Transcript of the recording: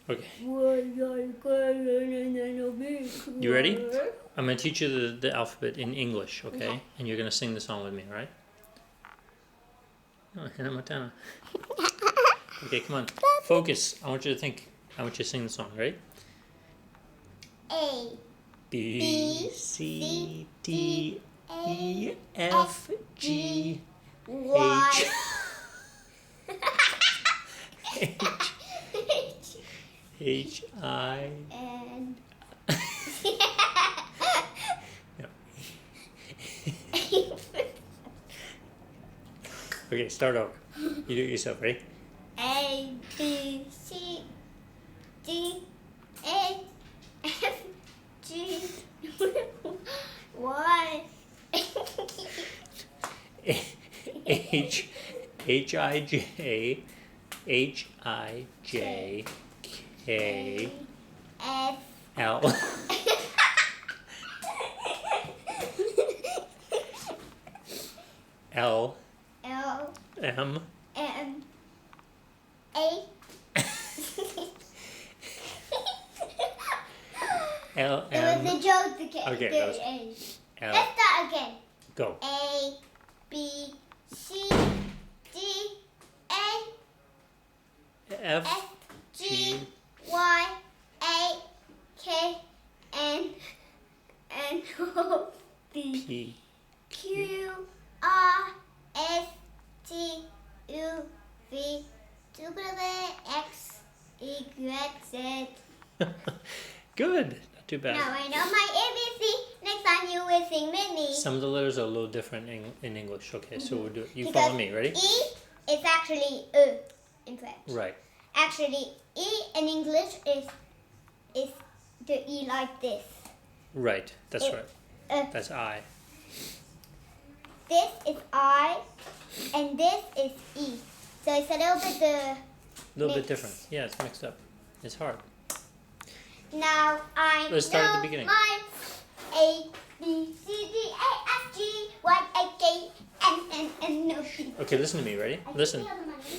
Okay. You ready? I'm going to teach you the alphabet in English, okay? And you're going to sing the song with me, all right? Oh, Hannah Montana. Okay, come on. Focus. I want you to think. I want you to sing the song, right? A, B, C, D, E, F, G, Y, H, I, and Okay, start over. You do it yourself, ready? A, B, C, D, A, F, G, Y, H, I, J, H, I, J, K, F, L, L, L, M, M, A, L, It M. was a joke again. Okay, that was L. Let's start again. Go. A, B, C, D, A, F, F, G, G, Y, A, K, N, O, P, P, Q, R, S, T, U, V, W, X, Y, Z. Good. Not too bad. Now I know my ABC. Next time you will sing with me. Some of the letters are a little different in English. Okay, so we'll do it. You Because follow me. Ready? E is actually in French. Right. Actually, E in English is the E like this. Right. That's It- right. That's I. This is I, and this is E. So it's a little bit A little bit mixed. different. Yeah, it's mixed up. It's hard. Now I Let's start at the know beginning. my A, B, C, D, A, F, G, Y, A, K, N, O, P. Okay, listen to me. Ready? Listen. I